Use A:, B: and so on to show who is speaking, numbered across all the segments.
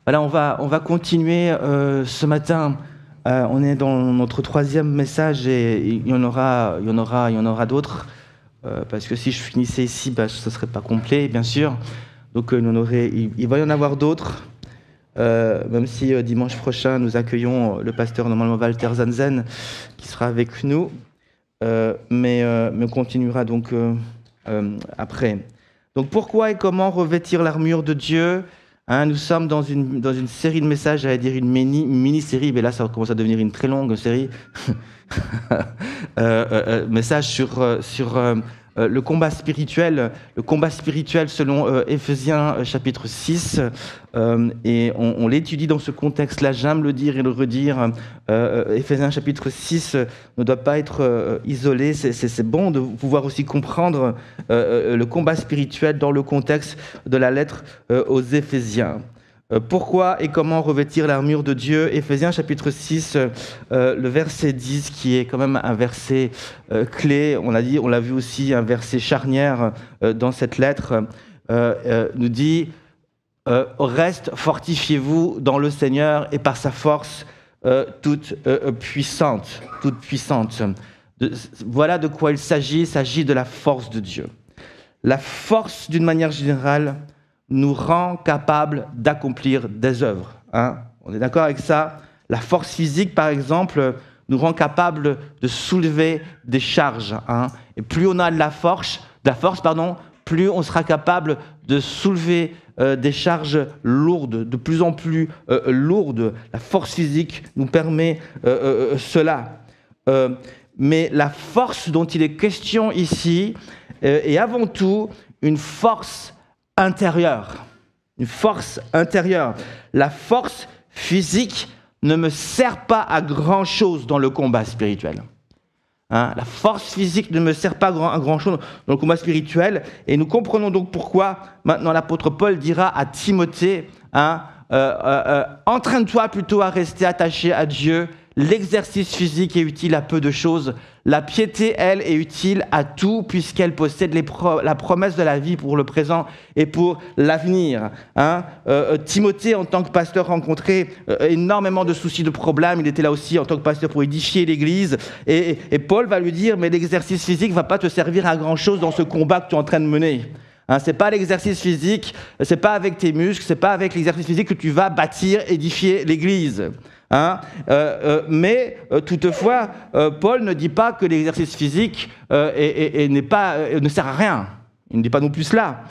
A: Voilà, on va continuer ce matin. On est dans notre troisième message et il y en aura d'autres. Parce que si je finissais ici, ce ne serait pas complet, bien sûr. Donc il va y en avoir d'autres. Même si dimanche prochain, nous accueillons le pasteur normalement Walter Zanzen qui sera avec nous. Mais on continuera donc après. Donc pourquoi et comment revêtir l'armure de Dieu ? Nous sommes dans une série de messages, j'allais dire une mini-série, mais là ça commence à devenir une très longue série. Message sur le combat spirituel selon Éphésiens chapitre 6, et on l'étudie dans ce contexte-là, j'aime le dire et le redire. Éphésiens chapitre 6 ne doit pas être isolé, c'est bon de pouvoir aussi comprendre le combat spirituel dans le contexte de la lettre aux Éphésiens. Pourquoi et comment revêtir l'armure de Dieu ? Éphésiens chapitre 6, le verset 10, qui est quand même un verset clé, on l'a vu aussi, un verset charnière dans cette lettre, nous dit « Reste, fortifiez-vous dans le Seigneur et par sa force toute puissante. » Voilà de quoi il s'agit de la force de Dieu. La force, d'une manière générale, nous rend capables d'accomplir des œuvres. On est d'accord avec ça ? La force physique, par exemple, nous rend capables de soulever des charges. Et plus on a de la force, plus on sera capable de soulever des charges lourdes, de plus en plus lourdes. La force physique nous permet cela. Mais la force dont il est question ici est avant tout une force intérieure. Une force intérieure. La force physique ne me sert pas à grand-chose dans le combat spirituel. La force physique ne me sert pas à grand-chose dans le combat spirituel. Et nous comprenons donc pourquoi maintenant l'apôtre Paul dira à Timothée, entraîne-toi plutôt à rester attaché à Dieu. L'exercice physique est utile à peu de choses. La piété, elle, est utile à tout puisqu'elle possède la promesse de la vie pour le présent et pour l'avenir. Timothée, en tant que pasteur, rencontrait énormément de soucis, de problèmes. Il était là aussi en tant que pasteur pour édifier l'Église. Et Paul va lui dire, mais l'exercice physique ne va pas te servir à grand-chose dans ce combat que tu es en train de mener. C'est pas l'exercice physique, c'est pas avec tes muscles, c'est pas avec l'exercice physique que tu vas bâtir, édifier l'Église. Mais toutefois, Paul ne dit pas que l'exercice physique ne sert à rien. Il ne dit pas non plus cela.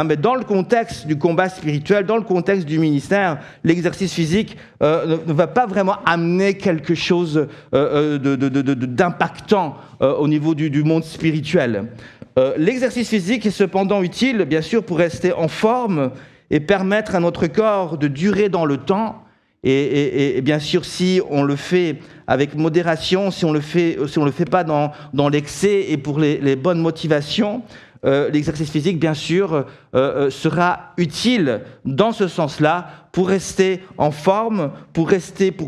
A: Mais dans le contexte du combat spirituel, dans le contexte du ministère, l'exercice physique ne va pas vraiment amener quelque chose d'impactant au niveau du monde spirituel. L'exercice physique est cependant utile, bien sûr, pour rester en forme et permettre à notre corps de durer dans le temps. Et bien sûr, si on le fait avec modération, si on le fait pas dans l'excès et pour les bonnes motivations, l'exercice physique, bien sûr, sera utile dans ce sens-là pour rester en forme, pour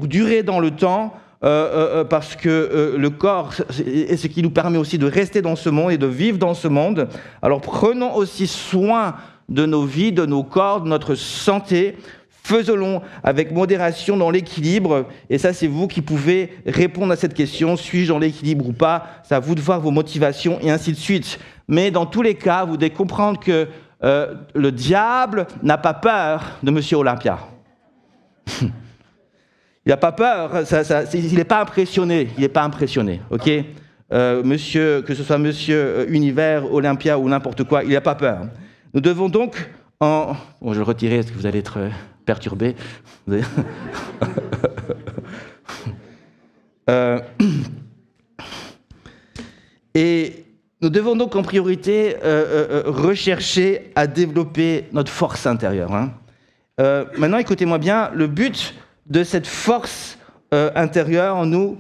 A: durer dans le temps, parce que le corps est ce qui nous permet aussi de rester dans ce monde et de vivre dans ce monde. Alors prenons aussi soin de nos vies, de nos corps, de notre santé. Faisons-le avec modération dans l'équilibre. Et ça, c'est vous qui pouvez répondre à cette question. Suis-je dans l'équilibre ou pas ? C'est à vous de voir vos motivations et ainsi de suite. Mais dans tous les cas, vous devez comprendre que le diable n'a pas peur de Monsieur Olympia. Il n'a pas peur. Il n'est pas impressionné. Il n'est pas impressionné. Ok ? Monsieur, que ce soit Monsieur Univers, Olympia ou n'importe quoi, il n'a pas peur. Nous devons donc Bon, je vais le retirer parce que vous allez être perturbé. Et nous devons donc en priorité rechercher à développer notre force intérieure. Maintenant, écoutez-moi bien, le but de cette force intérieure en nous,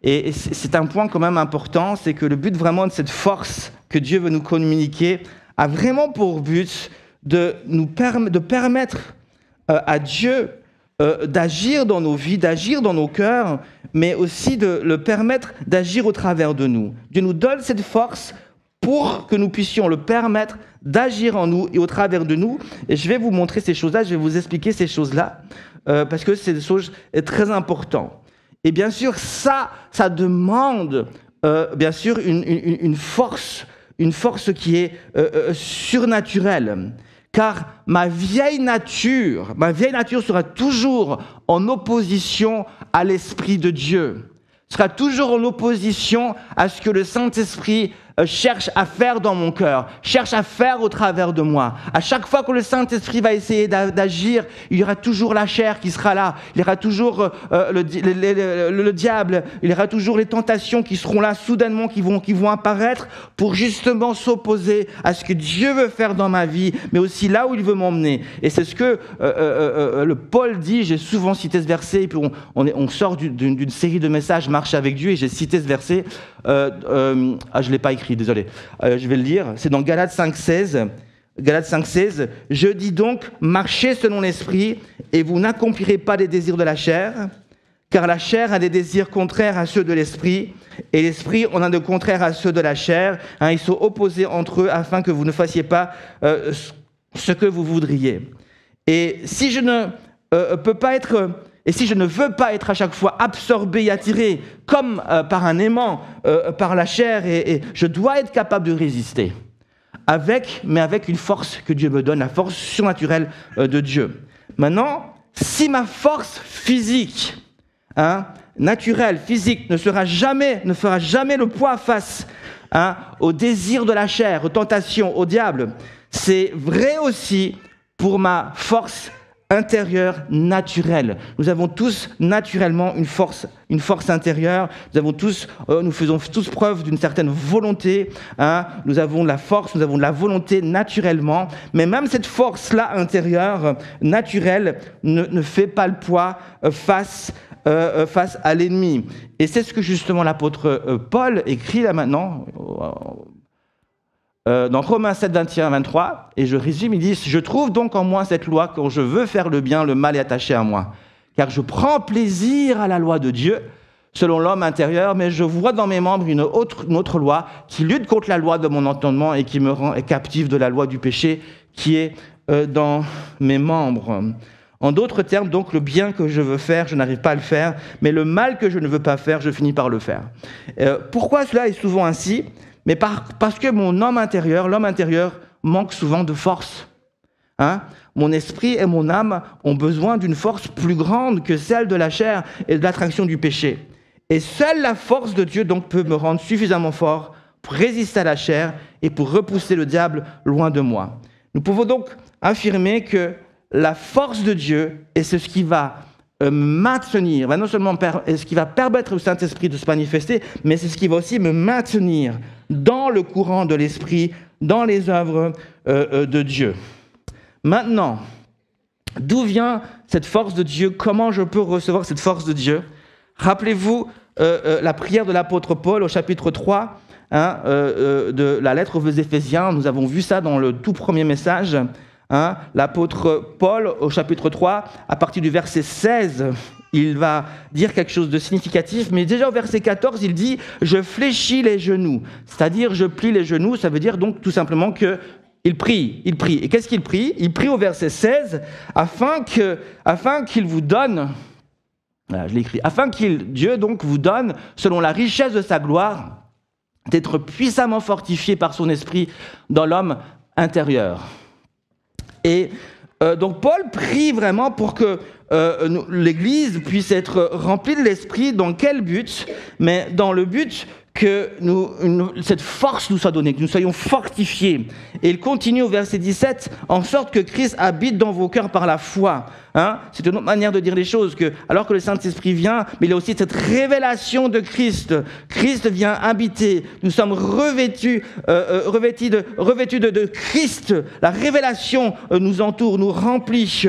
A: et c'est un point quand même important, c'est que le but vraiment de cette force que Dieu veut nous communiquer a vraiment pour but de permettre à Dieu d'agir dans nos vies, d'agir dans nos cœurs, mais aussi de le permettre d'agir au travers de nous. Dieu nous donne cette force pour que nous puissions le permettre d'agir en nous et au travers de nous. Et je vais vous montrer ces choses-là, je vais vous expliquer ces choses-là, parce que c'est des choses très importantes. Et bien sûr, ça demande, bien sûr, une force qui est surnaturelle. Car ma vieille nature sera toujours en opposition à l'Esprit de Dieu, sera toujours en opposition à ce que le Saint-Esprit cherche à faire dans mon cœur, cherche à faire au travers de moi. À chaque fois que le Saint-Esprit va essayer d'agir, il y aura toujours la chair qui sera là, il y aura toujours le diable, il y aura toujours les tentations qui seront là soudainement, qui vont apparaître pour justement s'opposer à ce que Dieu veut faire dans ma vie, mais aussi là où il veut m'emmener. Et c'est ce que le Paul dit, j'ai souvent cité ce verset, et puis on sort d'une série de messages, Marche avec Dieu, et j'ai cité ce verset, je ne l'ai pas écrit, désolé, je vais le lire, c'est dans Galates 5,16. Galates 5,16, je dis donc, marchez selon l'esprit, et vous n'accomplirez pas les désirs de la chair, car la chair a des désirs contraires à ceux de l'esprit, et l'esprit en a de contraires à ceux de la chair. Ils sont opposés entre eux, afin que vous ne fassiez pas ce que vous voudriez. Et si je ne veux pas être à chaque fois absorbé et attiré comme par un aimant, par la chair, et je dois être capable de résister, mais avec une force que Dieu me donne, la force surnaturelle de Dieu. Maintenant, si ma force physique, naturelle, physique, ne fera jamais le poids face aux désirs de la chair, aux tentations, au diable, c'est vrai aussi pour ma force intérieure naturelle. Nous avons tous naturellement une force intérieure. Nous faisons tous preuve d'une certaine volonté. Nous avons de la force, nous avons de la volonté naturellement. Mais même cette force-là intérieure, naturelle, ne fait pas le poids face à l'ennemi. Et c'est ce que justement l'apôtre Paul écrit là maintenant. Dans Romains 7, 21 à 23, et je résume, il dit « Je trouve donc en moi cette loi, quand je veux faire le bien, le mal est attaché à moi. Car je prends plaisir à la loi de Dieu, selon l'homme intérieur, mais je vois dans mes membres une autre loi qui lutte contre la loi de mon entendement et qui me rend captif de la loi du péché qui est dans mes membres. » En d'autres termes, donc, le bien que je veux faire, je n'arrive pas à le faire, mais le mal que je ne veux pas faire, je finis par le faire. Pourquoi cela est souvent ainsi ? Mais parce que l'homme intérieur manque souvent de force. Mon esprit et mon âme ont besoin d'une force plus grande que celle de la chair et de l'attraction du péché. Et seule la force de Dieu donc peut me rendre suffisamment fort pour résister à la chair et pour repousser le diable loin de moi. Nous pouvons donc affirmer que la force de Dieu est ce qui va maintenir, non seulement ce qui va permettre au Saint-Esprit de se manifester, mais c'est ce qui va aussi me maintenir dans le courant de l'Esprit, dans les œuvres de Dieu. Maintenant, d'où vient cette force de Dieu ? Comment je peux recevoir cette force de Dieu ? Rappelez-vous la prière de l'apôtre Paul au chapitre 3 de la lettre aux Éphésiens. Nous avons vu ça dans le tout premier message. L'apôtre Paul, au chapitre 3, à partir du verset 16, il va dire quelque chose de significatif, mais déjà au verset 14, il dit « Je fléchis les genoux », c'est-à-dire je plie les genoux, ça veut dire donc tout simplement qu'il prie. Et qu'est-ce qu'il prie ? Il prie au verset 16, afin qu'il vous donne, voilà, je l'ai écrit, afin Dieu donc vous donne, selon la richesse de sa gloire, d'être puissamment fortifié par son esprit dans l'homme intérieur. Et donc Paul prie vraiment pour que l'Église puisse être remplie de l'Esprit. Dans quel but ? Mais dans le but que cette force nous soit donnée, que nous soyons fortifiés. Et il continue au verset 17, en sorte que Christ habite dans vos cœurs par la foi. C'est une autre manière de dire les choses, que alors que le Saint-Esprit vient, mais il y a aussi cette révélation de Christ. Christ vient habiter. Nous sommes revêtus de Christ. La révélation nous entoure, nous remplit.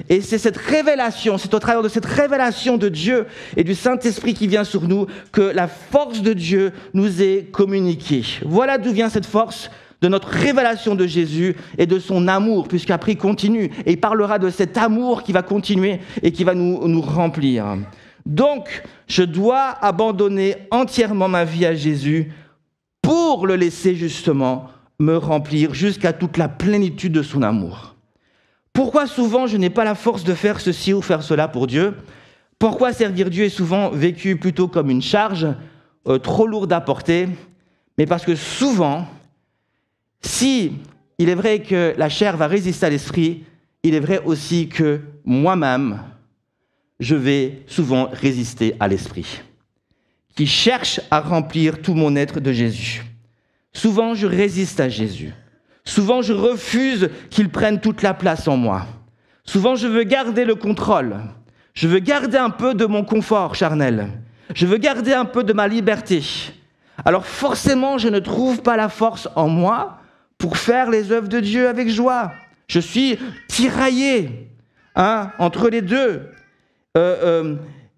A: Et c'est cette révélation, c'est au travers de cette révélation de Dieu et du Saint-Esprit qui vient sur nous que la force de Dieu nous est communiquée. Voilà d'où vient cette force, de notre révélation de Jésus et de son amour, puisqu'après il continue et il parlera de cet amour qui va continuer et qui va nous remplir. Donc, je dois abandonner entièrement ma vie à Jésus pour le laisser justement me remplir jusqu'à toute la plénitude de son amour. Pourquoi souvent je n'ai pas la force de faire ceci ou faire cela pour Dieu? Pourquoi servir Dieu est souvent vécu plutôt comme une charge trop lourde à porter? Mais parce que souvent, si il est vrai que la chair va résister à l'esprit, il est vrai aussi que moi-même, je vais souvent résister à l'esprit, qui cherche à remplir tout mon être de Jésus. Souvent, je résiste à Jésus. Souvent, je refuse qu'il prenne toute la place en moi. Souvent, je veux garder le contrôle. Je veux garder un peu de mon confort charnel. Je veux garder un peu de ma liberté. Alors forcément, je ne trouve pas la force en moi pour faire les œuvres de Dieu avec joie. Je suis tiraillé entre les deux.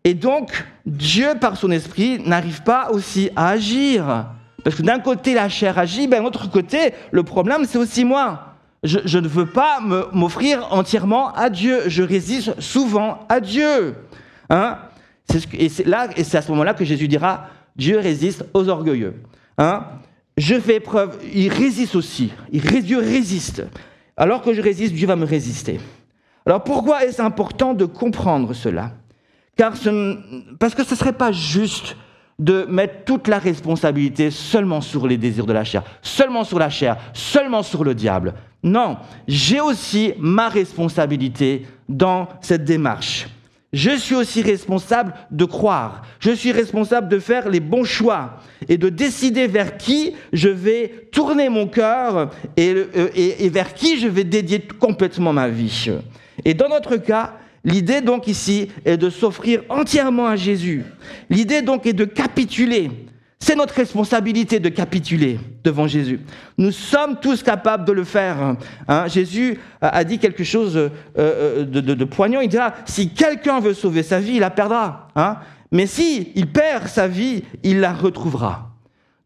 A: Et donc, Dieu, par son esprit, n'arrive pas aussi à agir. Parce que d'un côté, la chair agit, de l'autre côté, le problème, c'est aussi moi. Je ne veux pas m'offrir entièrement à Dieu. Je résiste souvent à Dieu. C'est à ce moment-là que Jésus dira, Dieu résiste aux orgueilleux. Je fais preuve, il résiste aussi. Dieu résiste. Alors que je résiste, Dieu va me résister. Alors pourquoi est-ce important de comprendre cela? Parce que ce ne serait pas juste de mettre toute la responsabilité seulement sur les désirs de la chair, seulement sur la chair, seulement sur le diable. Non, j'ai aussi ma responsabilité dans cette démarche. Je suis aussi responsable de croire. Je suis responsable de faire les bons choix et de décider vers qui je vais tourner mon cœur et vers qui je vais dédier complètement ma vie. Et dans notre cas, l'idée donc ici est de s'offrir entièrement à Jésus. L'idée donc est de capituler. C'est notre responsabilité de capituler devant Jésus. Nous sommes tous capables de le faire. Jésus a dit quelque chose de poignant. Il dira, si quelqu'un veut sauver sa vie, il la perdra. Mais si il perd sa vie, il la retrouvera.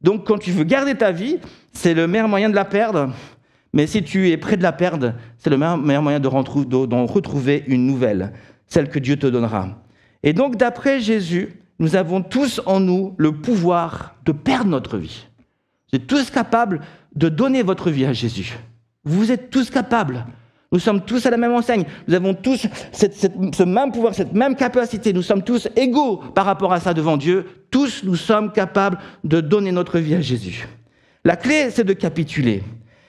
A: Donc quand tu veux garder ta vie, c'est le meilleur moyen de la perdre. Mais si tu es près de la perdre, c'est le meilleur moyen d'en retrouver une nouvelle, celle que Dieu te donnera. Et donc, d'après Jésus, nous avons tous en nous le pouvoir de perdre notre vie. Vous êtes tous capables de donner votre vie à Jésus. Vous êtes tous capables. Nous sommes tous à la même enseigne. Nous avons tous ce même pouvoir, cette même capacité. Nous sommes tous égaux par rapport à ça devant Dieu. Tous, nous sommes capables de donner notre vie à Jésus. La clé, c'est de capituler.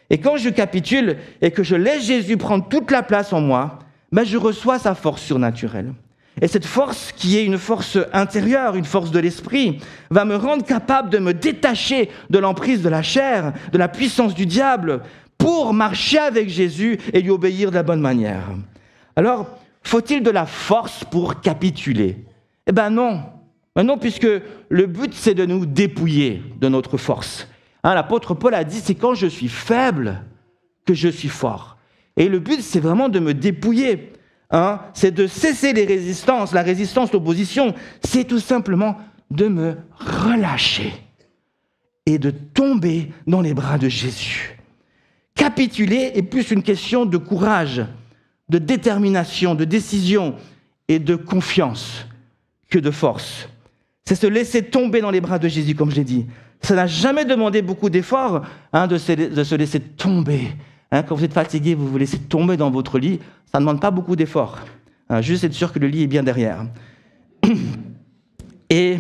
A: Et quand je capitule et que je laisse Jésus prendre toute la place en moi, je reçois sa force surnaturelle. Et cette force, qui est une force intérieure, une force de l'esprit, va me rendre capable de me détacher de l'emprise de la chair, de la puissance du diable, pour marcher avec Jésus et lui obéir de la bonne manière. Alors, faut-il de la force pour capituler? Eh bien non. Non, puisque le but, c'est de nous dépouiller de notre force. L'apôtre Paul a dit, c'est quand je suis faible que je suis fort. Et le but, c'est vraiment de me dépouiller. C'est de cesser les résistances, la résistance, l'opposition. C'est tout simplement de me relâcher et de tomber dans les bras de Jésus. Capituler est plus une question de courage, de détermination, de décision et de confiance que de force. C'est se laisser tomber dans les bras de Jésus, comme je l'ai dit. Ça n'a jamais demandé beaucoup d'efforts de se laisser tomber. Quand vous êtes fatigué, vous vous laissez tomber dans votre lit, ça ne demande pas beaucoup d'efforts. Juste être sûr que le lit est bien derrière. Et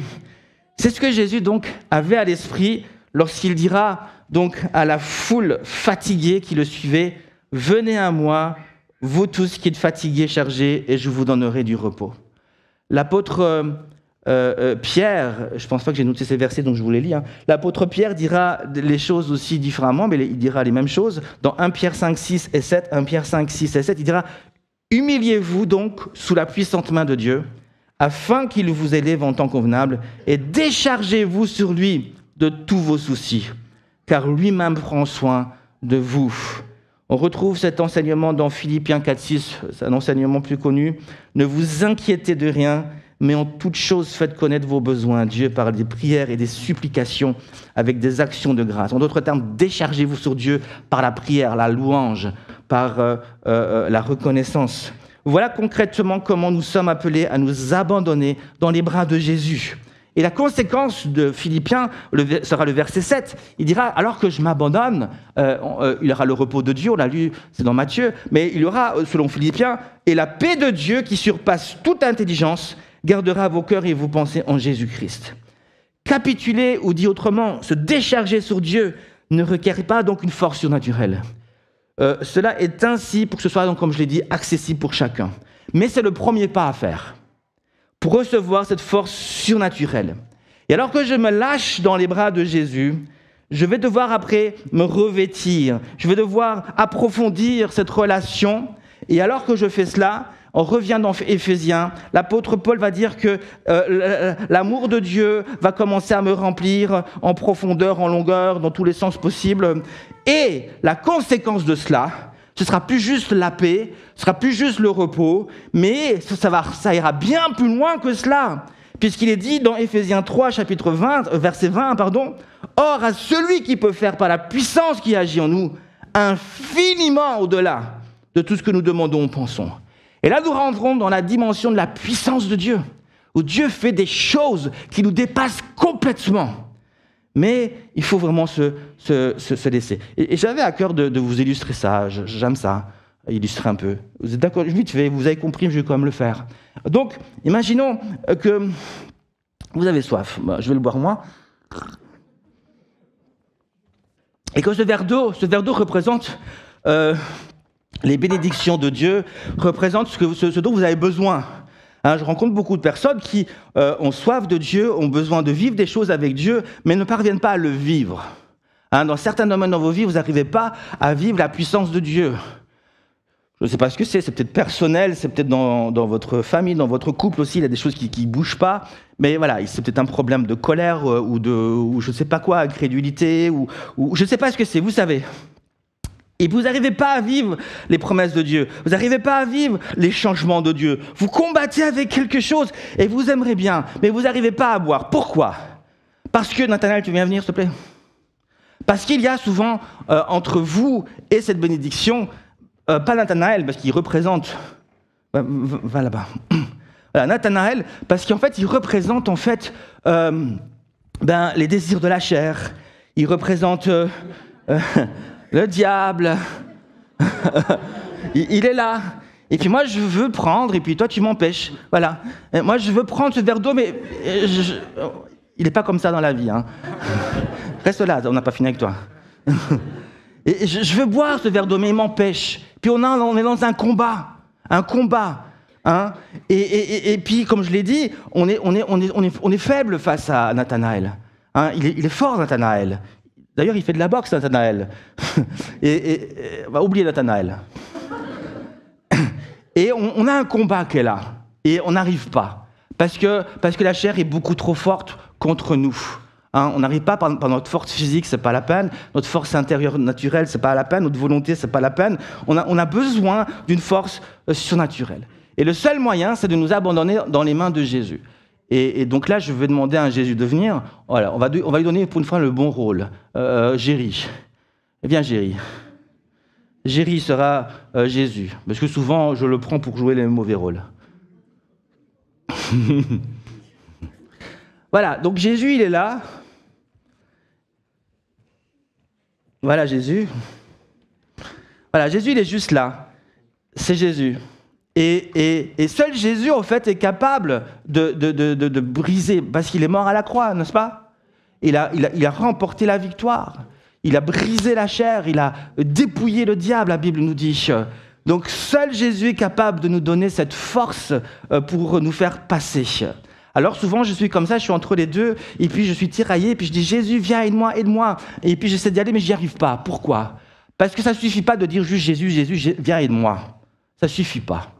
A: c'est ce que Jésus donc avait à l'esprit lorsqu'il dira donc à la foule fatiguée qui le suivait, « Venez à moi, vous tous qui êtes fatigués, chargés, et je vous donnerai du repos. » L'apôtre Pierre, je ne pense pas que j'ai noté ces versets, donc je vous les lis. L'apôtre Pierre dira les choses aussi différemment, mais il dira les mêmes choses. Dans 1 Pierre 5, 6 et 7, 1 Pierre 5, 6 et 7, il dira « Humiliez-vous donc sous la puissante main de Dieu, afin qu'il vous élève en temps convenable, et déchargez-vous sur lui de tous vos soucis, car lui-même prend soin de vous. » On retrouve cet enseignement dans Philippiens 4, 6, c'est un enseignement plus connu. « Ne vous inquiétez de rien, mais en toute chose, faites connaître vos besoins à Dieu par des prières et des supplications avec des actions de grâce. » En d'autres termes, déchargez-vous sur Dieu par la prière, la louange, par la reconnaissance. Voilà concrètement comment nous sommes appelés à nous abandonner dans les bras de Jésus Et la conséquence de Philippiens sera le verset 7. Il dira, alors que je m'abandonne, il y aura le repos de Dieu, on l'a lu, c'est dans Matthieu, mais il y aura, selon Philippiens, et la paix de Dieu qui surpasse toute intelligence gardera vos cœurs et vos pensées en Jésus-Christ. Capituler, ou dit autrement, se décharger sur Dieu, ne requiert pas donc une force surnaturelle. Cela est ainsi, pour que ce soit, donc, comme je l'ai dit, accessible pour chacun. Mais c'est le premier pas à faire pour recevoir cette force surnaturelle. Et alors que je me lâche dans les bras de Jésus, je vais devoir après me revêtir, je vais devoir approfondir cette relation. Et alors que je fais cela, on revient dans Éphésiens, l'apôtre Paul va dire que l'amour de Dieu va commencer à me remplir en profondeur, en longueur, dans tous les sens possibles. Et la conséquence de cela, ce ne sera plus juste la paix, ce ne sera plus juste le repos, mais ça ira bien plus loin que cela. Puisqu'il est dit dans Éphésiens 3, chapitre 20, verset 20, Or, à celui qui peut faire par la puissance qui agit en nous, infiniment au-delà de tout ce que nous demandons ou pensons. Et là, nous rentrons dans la dimension de la puissance de Dieu, où Dieu fait des choses qui nous dépassent complètement. Mais il faut vraiment se laisser. Et j'avais à cœur de vous illustrer ça, j'aime ça, illustrer un peu. Vous êtes d'accord? Vite fait, vous avez compris, je vais quand même le faire. Donc, imaginons que vous avez soif. Je vais le boire moi. Et que ce verre d'eau représente les bénédictions de Dieu, représente ce dont vous avez besoin. Je rencontre beaucoup de personnes qui ont soif de Dieu, ont besoin de vivre des choses avec Dieu, mais ne parviennent pas à le vivre. Dans certains domaines dans vos vies, vous n'arrivez pas à vivre la puissance de Dieu. Je ne sais pas ce que c'est peut-être personnel, c'est peut-être dans votre famille, dans votre couple aussi, il y a des choses qui ne bougent pas, mais voilà, c'est peut-être un problème de colère ou je ne sais pas quoi, incrédulité, ou je ne sais pas ce que c'est, vous savez. Et vous n'arrivez pas à vivre les promesses de Dieu, vous n'arrivez pas à vivre les changements de Dieu. Vous combattez avec quelque chose et vous aimeriez bien, mais vous n'arrivez pas à boire. Pourquoi? Parce que, Nathanaël, tu viens venir, s'il te plaît? Parce qu'il y a souvent entre vous et cette bénédiction, pas Nathanaël, parce qu'il représente... Va là-bas. Voilà, Nathanaël, parce qu'en fait, il représente en fait, les désirs de la chair. Il représente... le diable, il est là. Et puis moi, je veux prendre, et puis toi, tu m'empêches. Voilà. Et moi, je veux prendre ce verre d'eau, mais il n'est pas comme ça dans la vie. Reste là, on n'a pas fini avec toi. Et je veux boire ce verre d'eau, mais il m'empêche. Puis on est dans un combat. Et puis, comme je l'ai dit, on est faible face à Nathanaël. Il est fort, Nathanaël. D'ailleurs, il fait de la boxe, Nathanaël. Va oublier Nathanaël. Et on a un combat qui est là. Et on n'arrive pas. Parce que la chair est beaucoup trop forte contre nous. On n'arrive pas par notre force physique, c'est pas la peine. Notre force intérieure naturelle, c'est pas la peine. Notre volonté, c'est pas la peine. On a besoin d'une force surnaturelle. Et le seul moyen, c'est de nous abandonner dans les mains de Jésus. Et donc là, je vais demander à Jésus de venir. Voilà, on va lui donner pour une fois le bon rôle. Géry. Viens, Géry. Géry sera Jésus. Parce que souvent, je le prends pour jouer les mauvais rôles. Voilà, donc Jésus, il est là. Voilà Jésus. Voilà, Jésus, il est juste là. C'est Jésus. Et seul Jésus, en fait, est capable de briser, parce qu'il est mort à la croix, n'est-ce pas? Il a remporté la victoire. Il a brisé la chair, il a dépouillé le diable, la Bible nous dit. Donc seul Jésus est capable de nous donner cette force pour nous faire passer. Alors souvent, je suis comme ça, je suis entre les deux, et puis je suis tiraillé, et puis je dis « Jésus, viens, aide-moi ». Et puis j'essaie d'y aller, mais je n'y arrive pas. Pourquoi? Parce que ça ne suffit pas de dire juste « Jésus, viens, aide-moi ». Ça ne suffit pas.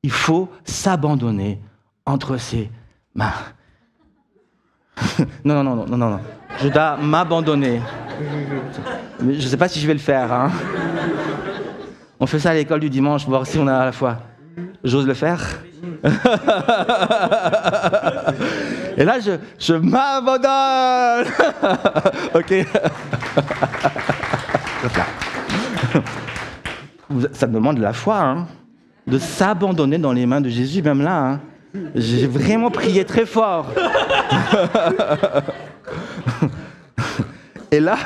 A: Il faut s'abandonner entre ses mains. Non. Je dois m'abandonner. Mais je ne sais pas si je vais le faire. On fait ça à l'école du dimanche, pour voir si on a à la fois. J'ose le faire. Et là, je m'abandonne. Ok. Ça demande de la foi, de s'abandonner dans les mains de Jésus, même là. J'ai vraiment prié très fort. Et là,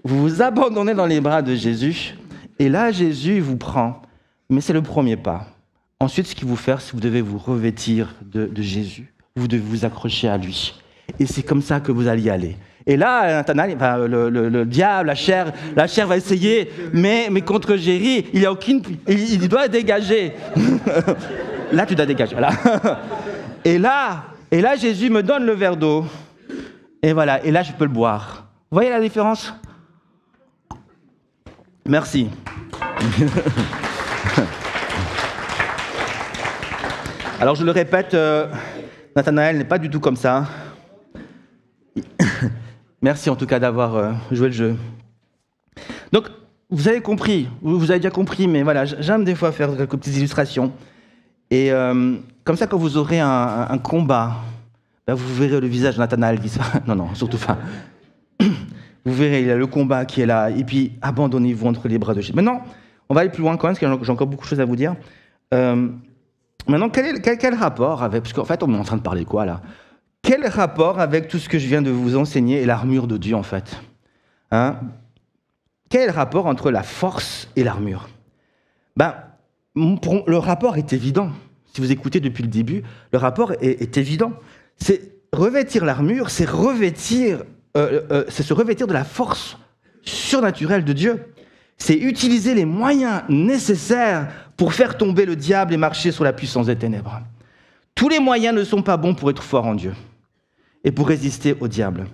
A: vous vous abandonnez dans les bras de Jésus. Et là, Jésus vous prend. Mais c'est le premier pas. Ensuite, ce qu'il vous fait, c'est que vous devez vous revêtir de Jésus. Vous devez vous accrocher à lui. Et c'est comme ça que vous allez y aller. Et là, Nathanaël, le diable, la chair va essayer, mais contre Jéry, il doit dégager. Là, tu dois dégager. Voilà. Et là, Jésus me donne le verre d'eau. Et voilà, et là, je peux le boire. Vous voyez la différence? Merci. Alors, je le répète, Nathanaël n'est pas du tout comme ça. Merci en tout cas d'avoir joué le jeu. Donc, vous avez compris, vous avez déjà compris, mais voilà, j'aime des fois faire quelques petites illustrations. Et comme ça, quand vous aurez un combat, ben vous verrez le visage de Nathanaël qui sera... Non, surtout pas. Vous verrez, il y a le combat qui est là, et puis abandonnez-vous entre les bras de Jésus. Maintenant, on va aller plus loin quand même, parce que j'ai encore beaucoup de choses à vous dire. Maintenant, quel rapport avec... Parce qu'en fait, on est en train de parler de quoi, là? Quel rapport avec tout ce que je viens de vous enseigner et l'armure de Dieu, en fait? Quel est le rapport entre la force et l'armure? Le rapport est évident. Si vous écoutez depuis le début, le rapport est évident. C'est revêtir l'armure, c'est se revêtir de la force surnaturelle de Dieu. C'est utiliser les moyens nécessaires pour faire tomber le diable et marcher sur la puissance des ténèbres. Tous les moyens ne sont pas bons pour être fort en Dieu et pour résister au diable.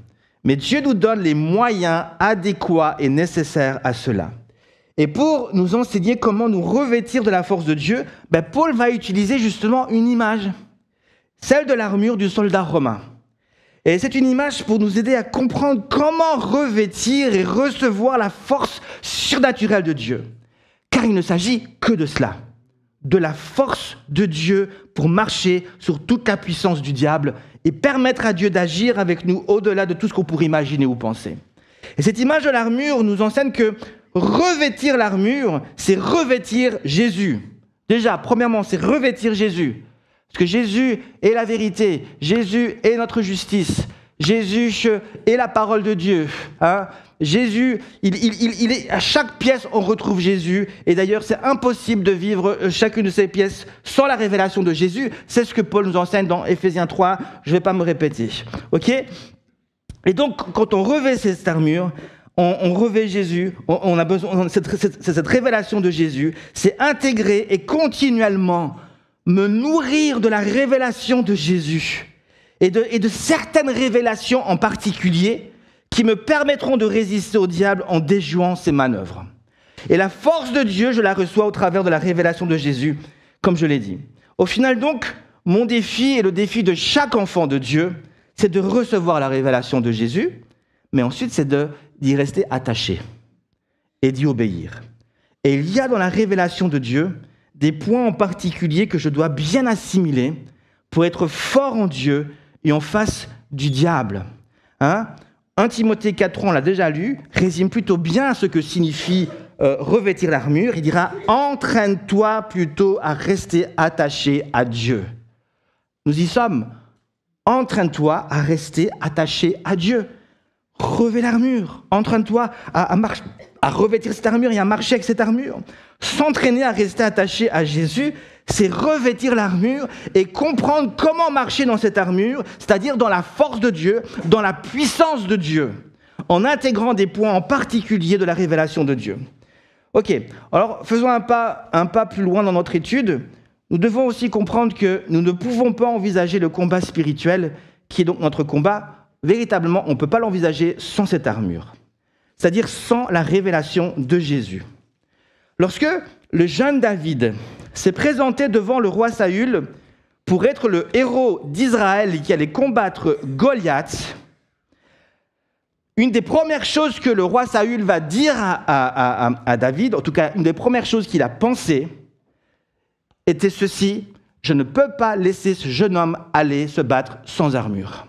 A: Mais Dieu nous donne les moyens adéquats et nécessaires à cela. Et pour nous enseigner comment nous revêtir de la force de Dieu, Paul va utiliser justement une image, celle de l'armure du soldat romain. Et c'est une image pour nous aider à comprendre comment revêtir et recevoir la force surnaturelle de Dieu. Car il ne s'agit que de cela, de la force de Dieu pour marcher sur toute la puissance du diable et permettre à Dieu d'agir avec nous au-delà de tout ce qu'on pourrait imaginer ou penser. Et cette image de l'armure nous enseigne que revêtir l'armure, c'est revêtir Jésus. Déjà, premièrement, c'est revêtir Jésus. Parce que Jésus est la vérité, Jésus est notre justice, Jésus est la parole de Dieu. Jésus, il est, à chaque pièce, on retrouve Jésus. Et d'ailleurs, c'est impossible de vivre chacune de ces pièces sans la révélation de Jésus. C'est ce que Paul nous enseigne dans Éphésiens 3. Je ne vais pas me répéter. OK ? Et donc, quand on revêt cette armure, on revêt Jésus, on a besoin de cette révélation de Jésus. C'est intégrer et continuellement me nourrir de la révélation de Jésus et de certaines révélations en particulier qui me permettront de résister au diable en déjouant ses manœuvres. Et la force de Dieu, je la reçois au travers de la révélation de Jésus, comme je l'ai dit. Au final donc, mon défi et le défi de chaque enfant de Dieu, c'est de recevoir la révélation de Jésus, mais ensuite c'est d'y rester attaché et d'y obéir. Et il y a dans la révélation de Dieu des points en particulier que je dois bien assimiler pour être fort en Dieu et en face du diable. 1 Timothée 4, on l'a déjà lu, résume plutôt bien ce que signifie revêtir l'armure. Il dira « Entraîne-toi plutôt à rester attaché à Dieu ». Nous y sommes. Entraîne-toi à rester attaché à Dieu. Revêt l'armure. Entraîne-toi à revêtir cette armure et à marcher avec cette armure. S'entraîner à rester attaché à Jésus, c'est revêtir l'armure et comprendre comment marcher dans cette armure, c'est-à-dire dans la force de Dieu, dans la puissance de Dieu, en intégrant des points en particulier de la révélation de Dieu. Ok, alors faisons un pas plus loin dans notre étude. Nous devons aussi comprendre que nous ne pouvons pas envisager le combat spirituel, qui est donc notre combat. Véritablement, on ne peut pas l'envisager sans cette armure, c'est-à-dire sans la révélation de Jésus. Lorsque le jeune David s'est présenté devant le roi Saül pour être le héros d'Israël qui allait combattre Goliath, une des premières choses que le roi Saül va dire à David, en tout cas une des premières choses qu'il a pensées, était ceci: je ne peux pas laisser ce jeune homme aller se battre sans armure.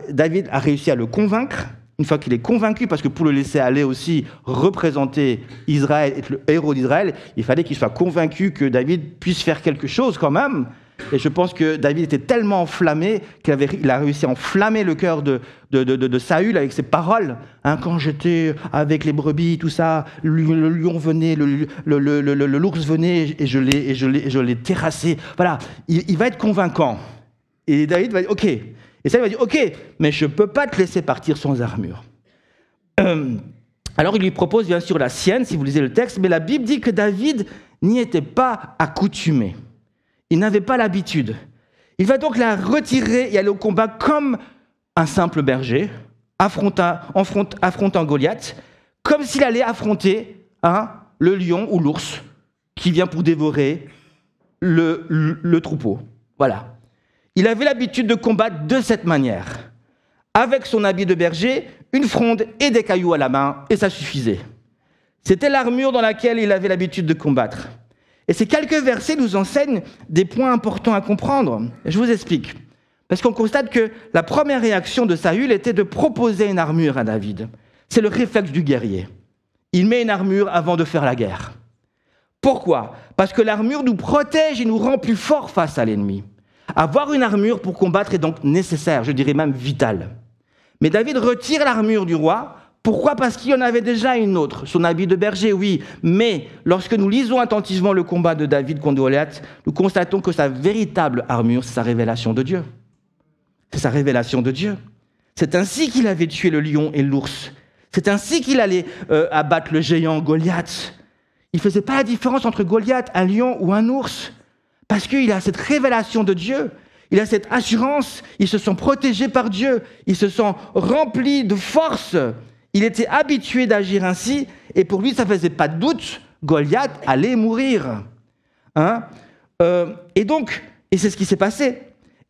A: David a réussi à le convaincre. Une fois qu'il est convaincu, parce que pour le laisser aller aussi représenter Israël, être le héros d'Israël, il fallait qu'il soit convaincu que David puisse faire quelque chose quand même. Et je pense que David était tellement enflammé qu'il a réussi à enflammer le cœur de Saül avec ses paroles. Hein, quand j'étais avec les brebis, tout ça, le lion venait, l'ours venait et je l'ai terrassé. Voilà, il va être convaincant. Et David va dire, ok. Et Saül va dire, ok, mais je ne peux pas te laisser partir sans armure. Alors il lui propose bien sûr la sienne, si vous lisez le texte, mais la Bible dit que David n'y était pas accoutumé. Il n'avait pas l'habitude. Il va donc la retirer et aller au combat comme un simple berger, affrontant Goliath, comme s'il allait affronter le lion ou l'ours qui vient pour dévorer le troupeau. Voilà. Il avait l'habitude de combattre de cette manière, avec son habit de berger, une fronde et des cailloux à la main, et ça suffisait. C'était l'armure dans laquelle il avait l'habitude de combattre. Et ces quelques versets nous enseignent des points importants à comprendre. Je vous explique. Parce qu'on constate que la première réaction de Saül était de proposer une armure à David. C'est le réflexe du guerrier. Il met une armure avant de faire la guerre. Pourquoi ? Parce que l'armure nous protège et nous rend plus forts face à l'ennemi. Avoir une armure pour combattre est donc nécessaire, je dirais même vital. Mais David retire l'armure du roi. Pourquoi ? Parce qu'il y en avait déjà une autre, son habit de berger, oui. Mais lorsque nous lisons attentivement le combat de David contre Goliath, nous constatons que sa véritable armure, c'est sa révélation de Dieu. C'est sa révélation de Dieu. C'est ainsi qu'il avait tué le lion et l'ours. C'est ainsi qu'il allait abattre le géant Goliath. Il ne faisait pas la différence entre Goliath, un lion ou un ours. Parce qu'il a cette révélation de Dieu. Il a cette assurance, ils se sont protégés par Dieu, ils se sont remplis de force. Il était habitué d'agir ainsi, et pour lui, ça ne faisait pas de doute, Goliath allait mourir. Et c'est ce qui s'est passé.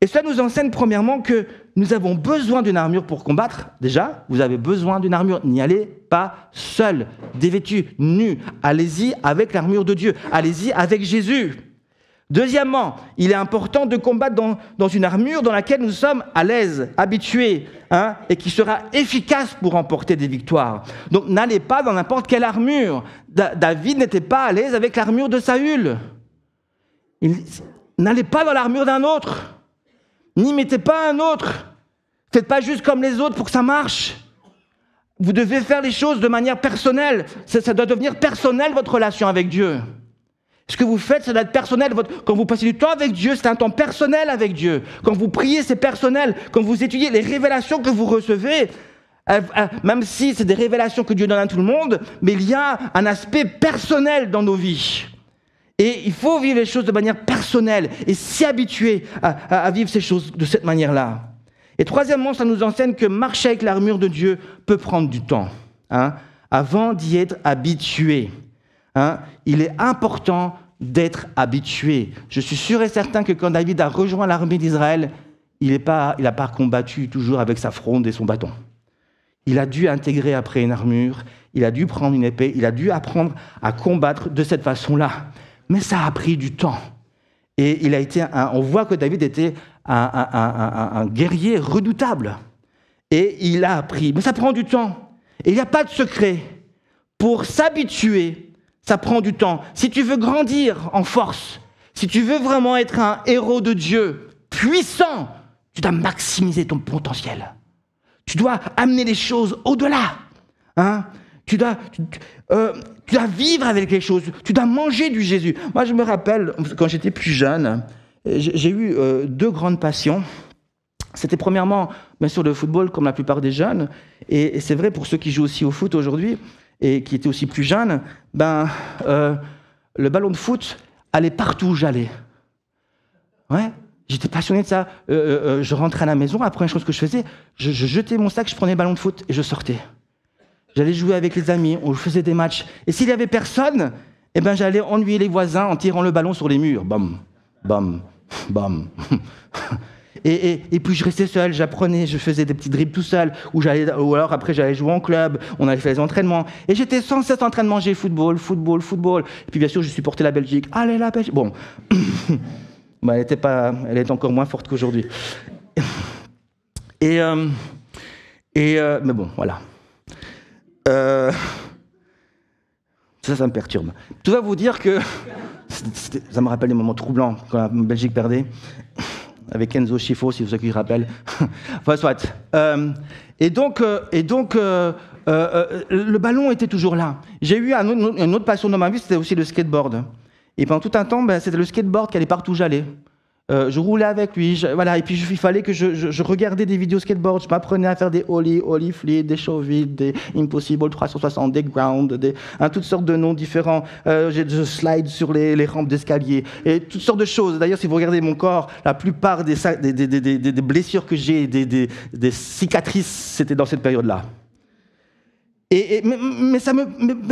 A: Et cela nous enseigne premièrement que nous avons besoin d'une armure pour combattre. Déjà, vous avez besoin d'une armure. N'y allez pas seul, dévêtu, nu. Allez-y avec l'armure de Dieu. Allez-y avec Jésus. Deuxièmement, il est important de combattre dans une armure dans laquelle nous sommes à l'aise, habitués, et qui sera efficace pour remporter des victoires. Donc n'allez pas dans n'importe quelle armure. David n'était pas à l'aise avec l'armure de Saül. N'allez pas dans l'armure d'un autre. N'y mettez pas un autre. Faites pas juste comme les autres pour que ça marche. Vous devez faire les choses de manière personnelle. Ça doit devenir personnel, votre relation avec Dieu. Ce que vous faites, ça doit être personnel. Quand vous passez du temps avec Dieu, c'est un temps personnel avec Dieu. Quand vous priez, c'est personnel. Quand vous étudiez les révélations que vous recevez, même si c'est des révélations que Dieu donne à tout le monde, mais il y a un aspect personnel dans nos vies. Et il faut vivre les choses de manière personnelle et s'y habituer à vivre ces choses de cette manière-là. Et troisièmement, ça nous enseigne que marcher avec l'armure de Dieu peut prendre du temps, avant d'y être habitué. Il est important d'être habitué. Je suis sûr et certain que quand David a rejoint l'armée d'Israël, il n'a pas combattu toujours avec sa fronde et son bâton. Il a dû intégrer après une armure, il a dû prendre une épée, il a dû apprendre à combattre de cette façon-là. Mais ça a pris du temps. Et on voit que David était un guerrier redoutable. Et il a appris. Mais ça prend du temps. Et il n'y a pas de secret. Pour s'habituer, ça prend du temps. Si tu veux grandir en force, si tu veux vraiment être un héros de Dieu, puissant, tu dois maximiser ton potentiel. Tu dois amener les choses au-delà. Tu dois vivre avec les choses. Tu dois manger du Jésus. Moi, je me rappelle, quand j'étais plus jeune, j'ai eu deux grandes passions. C'était premièrement, bien sûr, le football, comme la plupart des jeunes. Et c'est vrai pour ceux qui jouent aussi au foot aujourd'hui, et qui étaient aussi plus jeunes, le ballon de foot allait partout où j'allais. Ouais, j'étais passionné de ça. Je rentrais à la maison, la première chose que je faisais, je jetais mon sac, je prenais le ballon de foot et je sortais. J'allais jouer avec les amis, on faisait des matchs. Et s'il n'y avait personne, j'allais ennuyer les voisins en tirant le ballon sur les murs. Bam, bam, bam. Et puis je restais seul, j'apprenais, je faisais des petits dribbles tout seul, ou alors après j'allais jouer en club, on allait faire des entraînements. Et j'étais sans cesse en train de manger football. Et puis bien sûr, je supportais la Belgique. Allez, la Belgique. Bon, elle est encore moins forte qu'aujourd'hui. Mais bon, voilà. Ça me perturbe. Tout va vous dire que... Ça me rappelle des moments troublants quand la Belgique perdait, avec Enzo Schifo, si vous vous rappelez. Enfin, soit. Et donc, le ballon était toujours là. J'ai eu une autre passion dans ma vie, c'était aussi le skateboard. Et pendant tout un temps, c'était le skateboard qui allait partout où j'allais. Je roulais avec lui, voilà, et puis il fallait que je regardais des vidéos skateboard, je m'apprenais à faire des ollie flip, des show-it, des impossible 360, des ground, toutes sortes de noms différents. Je slide sur les rampes d'escalier, et toutes sortes de choses. D'ailleurs, si vous regardez mon corps, la plupart des blessures que j'ai, des cicatrices, c'était dans cette période-là. Mais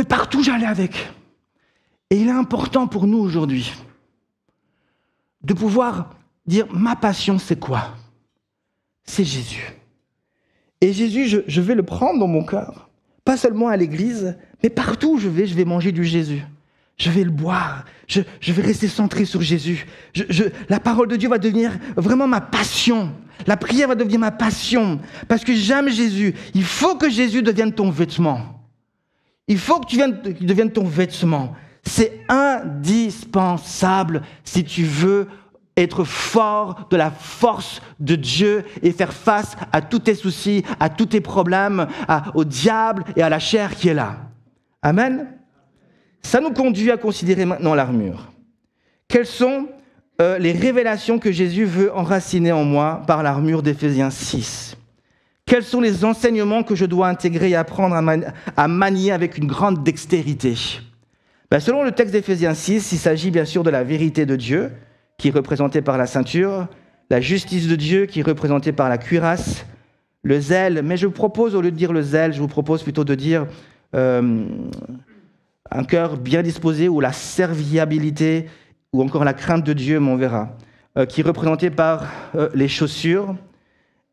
A: partout j'allais avec. Et il est important pour nous aujourd'hui de pouvoir dire, ma passion, c'est quoi? C'est Jésus. Et Jésus, je vais le prendre dans mon cœur. Pas seulement à l'église, mais partout où je vais manger du Jésus. Je vais le boire. Je vais rester centré sur Jésus. La parole de Dieu va devenir vraiment ma passion. La prière va devenir ma passion. Parce que j'aime Jésus. Il faut que Jésus devienne ton vêtement. Il faut que qu'il devienne ton vêtement. C'est indispensable si tu veux être fort de la force de Dieu et faire face à tous tes soucis, à tous tes problèmes, au diable et à la chair qui est là. Amen. Ça nous conduit à considérer maintenant l'armure. Quelles sont les révélations que Jésus veut enraciner en moi par l'armure d'Éphésiens 6 ? Quels sont les enseignements que je dois intégrer et apprendre à manier avec une grande dextérité ? Selon le texte d'Éphésiens 6, il s'agit bien sûr de la vérité de Dieu, qui est représentée par la ceinture, la justice de Dieu, qui est représentée par la cuirasse, le zèle, mais je vous propose, au lieu de dire le zèle, je vous propose plutôt de dire un cœur bien disposé, ou la serviabilité, ou encore la crainte de Dieu, mais on verra, qui est représentée par les chaussures,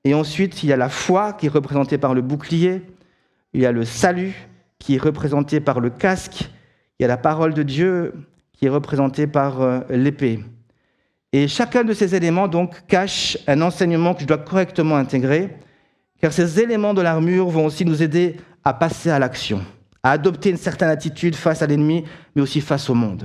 A: et ensuite il y a la foi, qui est représentée par le bouclier, il y a le salut, qui est représenté par le casque, il y a la parole de Dieu qui est représentée par l'épée. Et chacun de ces éléments, donc, cache un enseignement que je dois correctement intégrer, car ces éléments de l'armure vont aussi nous aider à passer à l'action, à adopter une certaine attitude face à l'ennemi, mais aussi face au monde.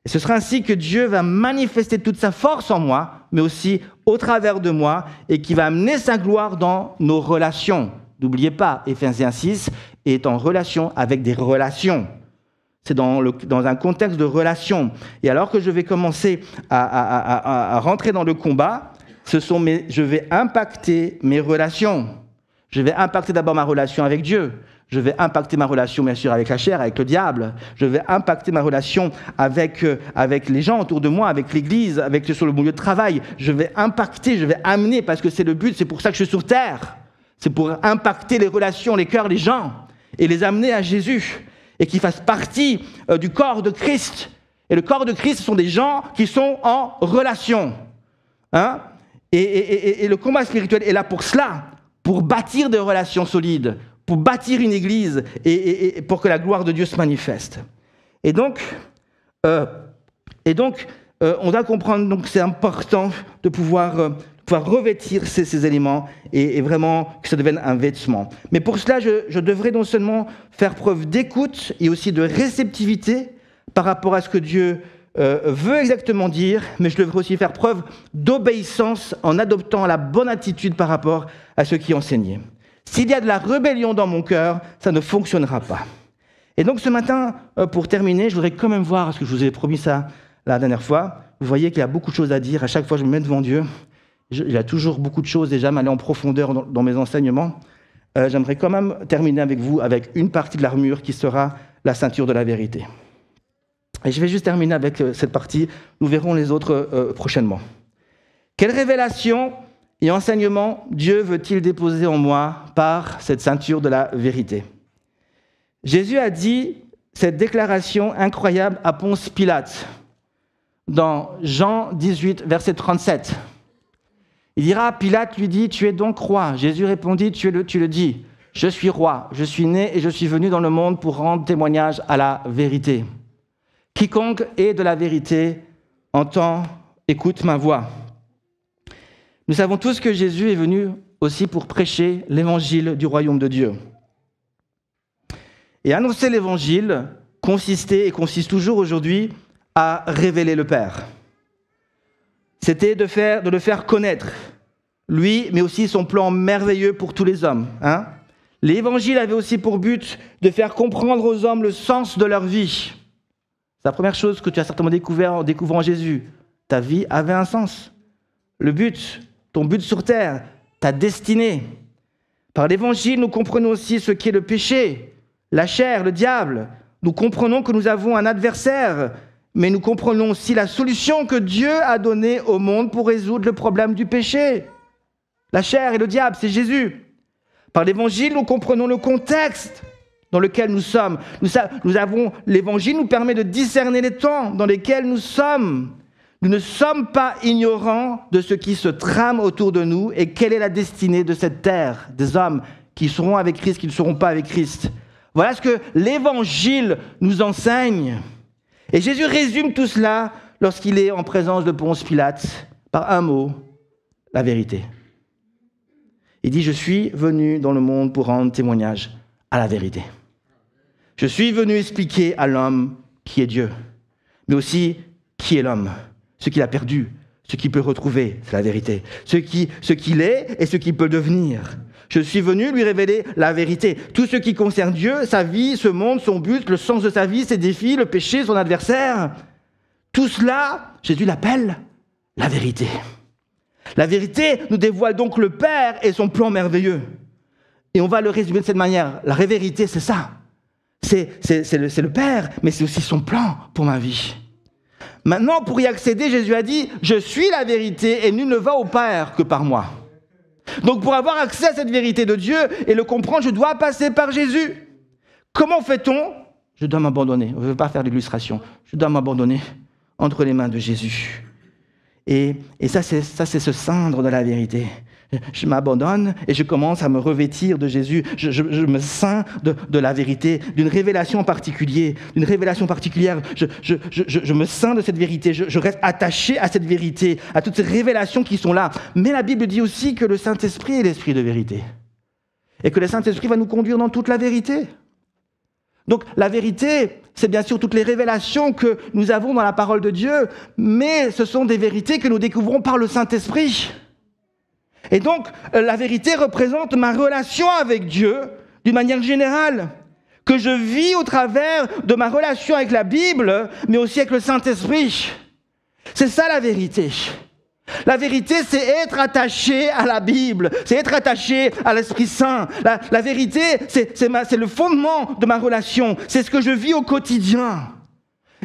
A: Et ce sera ainsi que Dieu va manifester toute sa force en moi, mais aussi au travers de moi, et qui va amener sa gloire dans nos relations. N'oubliez pas, Éphésiens 6 est en relation avec des relations. C'est dans un contexte de relation. Et alors que je vais commencer à rentrer dans le combat, je vais impacter mes relations. Je vais impacter d'abord ma relation avec Dieu. Je vais impacter ma relation, bien sûr, avec la chair, avec le diable. Je vais impacter ma relation avec les gens autour de moi, avec l'Église, sur le milieu de travail. Je vais impacter, je vais amener, parce que c'est le but, c'est pour ça que je suis sur terre. C'est pour impacter les relations, les cœurs, les gens, et les amener à Jésus. Et qui fassent partie du corps de Christ. Et le corps de Christ, ce sont des gens qui sont en relation. Hein ? Et le combat spirituel est là pour cela, pour bâtir des relations solides, pour bâtir une église et pour que la gloire de Dieu se manifeste. Et donc, on doit comprendre donc, que c'est important de pouvoir revêtir ces éléments et vraiment que ça devienne un vêtement. Mais pour cela, je devrais non seulement faire preuve d'écoute et aussi de réceptivité par rapport à ce que Dieu veut exactement dire, mais je devrais aussi faire preuve d'obéissance en adoptant la bonne attitude par rapport à ce qui est enseigné. S'il y a de la rébellion dans mon cœur, ça ne fonctionnera pas. Et donc ce matin, pour terminer, je voudrais quand même voir, parce que je vous ai promis ça la dernière fois, vous voyez qu'il y a beaucoup de choses à dire. À chaque fois que je me mets devant Dieu, il y a toujours beaucoup de choses, déjà, m'aller en profondeur dans mes enseignements. J'aimerais quand même terminer avec vous avec une partie de l'armure qui sera la ceinture de la vérité. Et je vais juste terminer avec cette partie. Nous verrons les autres prochainement. Quelle révélation et enseignement Dieu veut-il déposer en moi par cette ceinture de la vérité ? Jésus a dit cette déclaration incroyable à Ponce Pilate dans Jean 18, verset 37. Il dira, Pilate lui dit, tu es donc roi. Jésus répondit, tu le dis, je suis roi, je suis né et je suis venu dans le monde pour rendre témoignage à la vérité. Quiconque est de la vérité entend, écoute ma voix. Nous savons tous que Jésus est venu aussi pour prêcher l'évangile du royaume de Dieu. Et annoncer l'évangile consistait et consiste toujours aujourd'hui à révéler le Père. C'était de le faire connaître, lui, mais aussi son plan merveilleux pour tous les hommes. L'Évangile avait aussi pour but de faire comprendre aux hommes le sens de leur vie. C'est la première chose que tu as certainement découvert en découvrant Jésus. Ta vie avait un sens. Le but, ton but sur terre, ta destinée. Par l'Évangile, nous comprenons aussi ce qu'est le péché, la chair, le diable. Nous comprenons que nous avons un adversaire, mais nous comprenons aussi la solution que Dieu a donnée au monde pour résoudre le problème du péché. La chair et le diable, c'est Jésus. Par l'Évangile, nous comprenons le contexte dans lequel nous sommes. L'Évangile nous permet de discerner les temps dans lesquels nous sommes. Nous ne sommes pas ignorants de ce qui se trame autour de nous et quelle est la destinée de cette terre, des hommes qui seront avec Christ, qui ne seront pas avec Christ. Voilà ce que l'Évangile nous enseigne. Et Jésus résume tout cela lorsqu'il est en présence de Ponce Pilate par un mot, la vérité. Il dit « Je suis venu dans le monde pour rendre témoignage à la vérité. Je suis venu expliquer à l'homme qui est Dieu, mais aussi qui est l'homme. Ce qu'il a perdu, ce qu'il peut retrouver, c'est la vérité. Ce qu'il est et ce qu'il peut devenir. Je suis venu lui révéler la vérité. Tout ce qui concerne Dieu, sa vie, ce monde, son but, le sens de sa vie, ses défis, le péché, son adversaire. Tout cela, Jésus l'appelle la vérité. La vérité nous dévoile donc le Père et son plan merveilleux. Et on va le résumer de cette manière. La vérité, c'est ça. C'est le Père, mais c'est aussi son plan pour ma vie. Maintenant, pour y accéder, Jésus a dit « Je suis la vérité et nul ne va au Père que par moi ». Donc pour avoir accès à cette vérité de Dieu et le comprendre, je dois passer par Jésus. Comment fait-on ? Je dois m'abandonner. On ne veut pas faire d'illustration. Je dois m'abandonner entre les mains de Jésus. Et ça, c'est se ceindre de la vérité. Je m'abandonne et je commence à me revêtir de Jésus. Je me ceins de la vérité, d'une révélation particulière. Je me ceins de cette vérité. Je reste attaché à cette vérité, à toutes ces révélations qui sont là. Mais la Bible dit aussi que le Saint-Esprit est l'Esprit de vérité. Et que le Saint-Esprit va nous conduire dans toute la vérité. Donc la vérité, c'est bien sûr toutes les révélations que nous avons dans la parole de Dieu, mais ce sont des vérités que nous découvrons par le Saint-Esprit. Et donc, la vérité représente ma relation avec Dieu d'une manière générale, que je vis au travers de ma relation avec la Bible, mais aussi avec le Saint-Esprit. C'est ça la vérité. La vérité, c'est être attaché à la Bible, c'est être attaché à l'Esprit Saint. La vérité, c'est le fondement de ma relation, c'est ce que je vis au quotidien.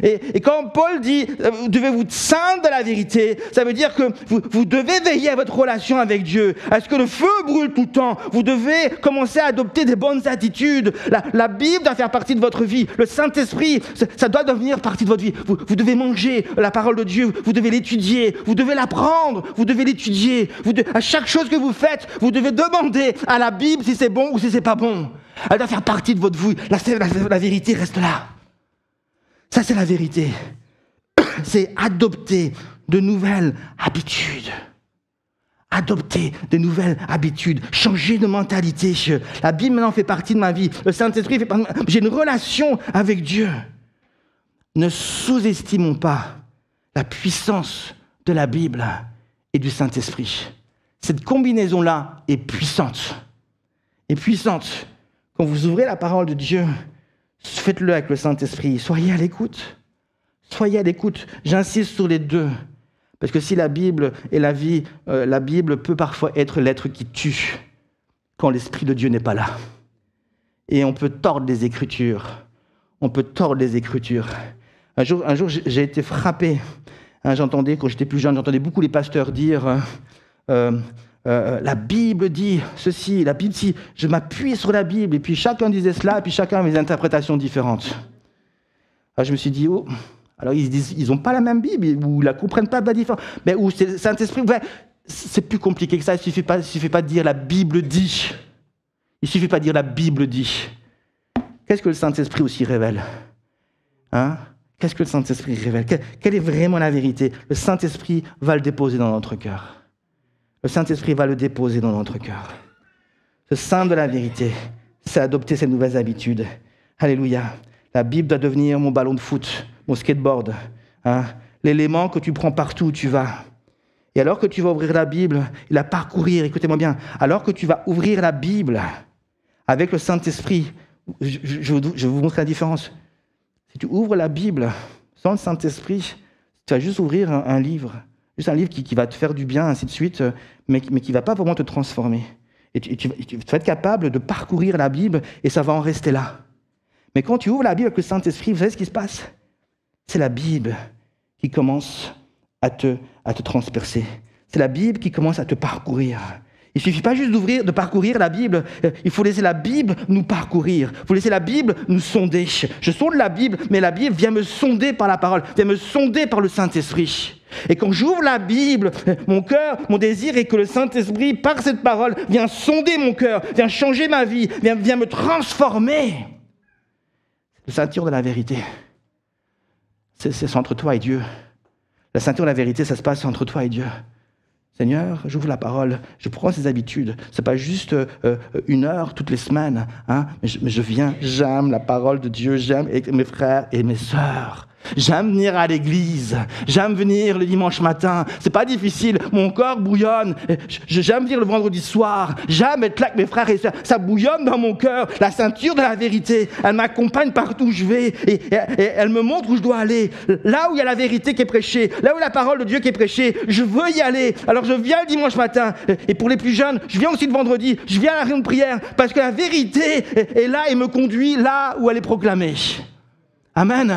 A: Et quand Paul dit « vous devez vous ceindre de la vérité », ça veut dire que vous devez veiller à votre relation avec Dieu, à ce que le feu brûle tout le temps. Vous devez commencer à adopter des bonnes attitudes. La Bible doit faire partie de votre vie. Le Saint-Esprit, ça doit devenir partie de votre vie. Vous devez manger la parole de Dieu, vous devez l'étudier, vous devez l'apprendre, vous devez l'étudier. À chaque chose que vous faites, vous devez demander à la Bible si c'est bon ou si c'est pas bon. Elle doit faire partie de votre vie. La vérité reste là. Ça, c'est la vérité. C'est adopter de nouvelles habitudes. Adopter de nouvelles habitudes. Changer de mentalité. La Bible, maintenant, fait partie de ma vie. Le Saint-Esprit fait partie de ma vie. J'ai une relation avec Dieu. Ne sous-estimons pas la puissance de la Bible et du Saint-Esprit. Cette combinaison-là est puissante. Est puissante. Quand vous ouvrez la parole de Dieu, faites-le avec le Saint-Esprit. Soyez à l'écoute. Soyez à l'écoute. J'insiste sur les deux. Parce que si la Bible est la vie, la Bible peut parfois être l'être qui tue quand l'Esprit de Dieu n'est pas là. Et on peut tordre les Écritures. On peut tordre les Écritures. Un jour j'ai été frappé. J'entendais, quand j'étais plus jeune, j'entendais beaucoup les pasteurs dire la Bible dit ceci, la Bible dit, je m'appuie sur la Bible, et puis chacun disait cela, et puis chacun avait des interprétations différentes. Alors je me suis dit, oh, alors ils disent, ils n'ont pas la même Bible, ou ils la comprennent pas de la différence, mais ou c'est le Saint-Esprit, ouais, c'est plus compliqué que ça, il suffit pas de dire la Bible dit, il suffit pas de dire la Bible dit. Qu'est-ce que le Saint-Esprit aussi révèle ? Qu'est-ce que le Saint-Esprit révèle ? Quelle est vraiment la vérité ? Le Saint-Esprit va le déposer dans notre cœur. Le Saint-Esprit va le déposer dans notre cœur. Ce sein de la vérité, c'est adopter ces nouvelles habitudes. Alléluia. La Bible doit devenir mon ballon de foot, mon skateboard, hein, l'élément que tu prends partout où tu vas. Et alors que tu vas ouvrir la Bible et la parcourir, écoutez-moi bien, alors que tu vas ouvrir la Bible avec le Saint-Esprit, je vais vous montrer la différence. Si tu ouvres la Bible sans le Saint-Esprit, tu vas juste ouvrir un livre, juste un livre qui va te faire du bien, ainsi de suite, mais qui ne va pas vraiment te transformer. Et tu vas être capable de parcourir la Bible et ça va en rester là. Mais quand tu ouvres la Bible avec le Saint-Esprit, vous savez ce qui se passe? C'est la Bible qui commence à te transpercer. C'est la Bible qui commence à te parcourir. Il ne suffit pas juste de parcourir la Bible. Il faut laisser la Bible nous parcourir. Il faut laisser la Bible nous sonder. Je sonde la Bible, mais la Bible vient me sonder par la parole, vient me sonder par le Saint-Esprit. Et quand j'ouvre la Bible, mon cœur, mon désir est que le Saint-Esprit, par cette parole, vient sonder mon cœur, vient changer ma vie, vient me transformer. Le ceinture de la vérité, c'est entre toi et Dieu. La ceinture de la vérité, ça se passe entre toi et Dieu. Seigneur, j'ouvre la parole, je prends ces habitudes. Ce n'est pas juste 1 heure toutes les semaines, hein, mais je viens, j'aime la parole de Dieu, j'aime mes frères et mes sœurs. J'aime venir à l'église, j'aime venir le dimanche matin, c'est pas difficile, mon corps bouillonne, j'aime venir le vendredi soir, j'aime être là avec mes frères et sœurs, ça bouillonne dans mon cœur, la ceinture de la vérité, elle m'accompagne partout où je vais et elle me montre où je dois aller, là où il y a la vérité qui est prêchée, là où la parole de Dieu qui est prêchée, je veux y aller, alors je viens le dimanche matin et pour les plus jeunes, je viens aussi le vendredi, je viens à la réunion de prière parce que la vérité est là et me conduit là où elle est proclamée. Amen.